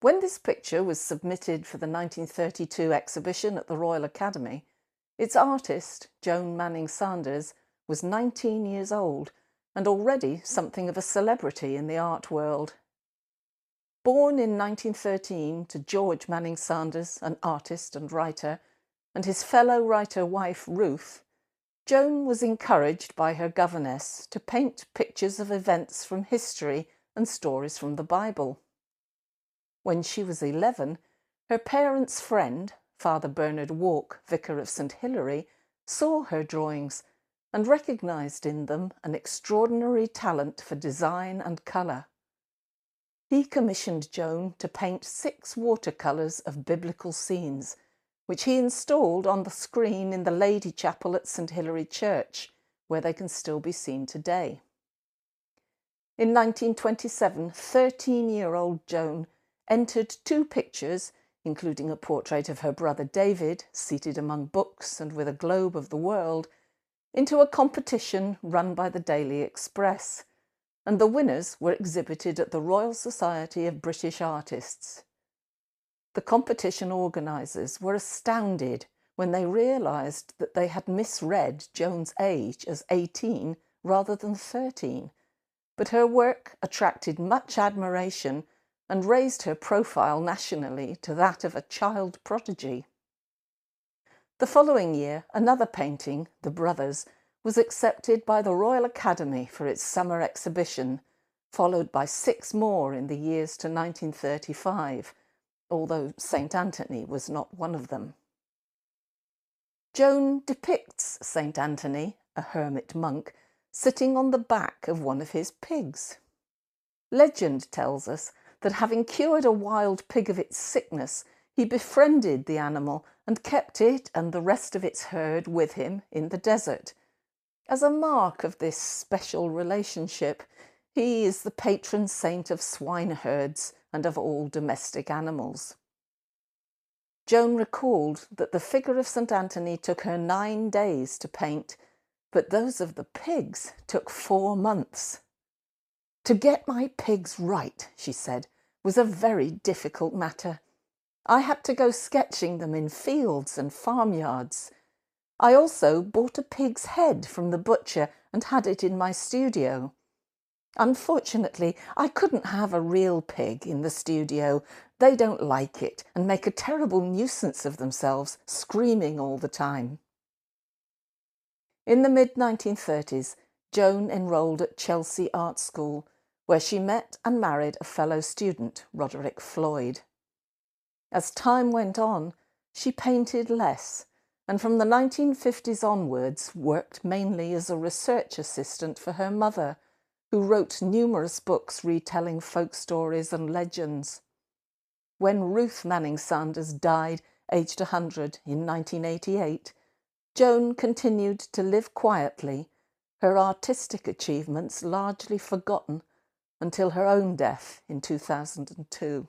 When this picture was submitted for the 1932 exhibition at the Royal Academy, its artist, Joan Manning-Sanders, was 19 years old and already something of a celebrity in the art world. Born in 1913 to George Manning-Sanders, an artist and writer, and his fellow writer wife Ruth, Joan was encouraged by her governess to paint pictures of events from history and stories from the Bible. When she was 11, her parents' friend, Father Bernard Walk, vicar of St. Hilary, saw her drawings and recognised in them an extraordinary talent for design and colour. He commissioned Joan to paint 6 watercolours of biblical scenes, which he installed on the screen in the Lady Chapel at St. Hilary Church, where they can still be seen today. In 1927, 13-year-old Joan entered 2 pictures, including a portrait of her brother David, seated among books and with a globe of the world, into a competition run by the Daily Express, and the winners were exhibited at the Royal Society of British Artists. The competition organisers were astounded when they realised that they had misread Joan's age as 18 rather than 13, but her work attracted much admiration and raised her profile nationally to that of a child prodigy. The following year, another painting, The Brothers, was accepted by the Royal Academy for its summer exhibition, followed by 6 more in the years to 1935, although St. Anthony was not one of them. Joan depicts St. Anthony, a hermit monk, sitting on the back of one of his pigs. Legend tells us that having cured a wild pig of its sickness, he befriended the animal and kept it and the rest of its herd with him in the desert. As a mark of this special relationship, he is the patron saint of swineherds and of all domestic animals. Joan recalled that the figure of St. Anthony took her 9 days to paint, but those of the pigs took 4 months. "To get my pigs right," she said, "was a very difficult matter. I had to go sketching them in fields and farmyards. I also bought a pig's head from the butcher and had it in my studio. Unfortunately, I couldn't have a real pig in the studio. They don't like it and make a terrible nuisance of themselves, screaming all the time." In the mid-1930s, Joan enrolled at Chelsea Art School, where she met and married a fellow student, Roderick Floyd. As time went on, she painted less, and from the 1950s onwards worked mainly as a research assistant for her mother, who wrote numerous books retelling folk stories and legends. When Ruth Manning-Sanders died, aged 100, in 1988, Joan continued to live quietly, her artistic achievements largely forgotten, until her own death in 2002.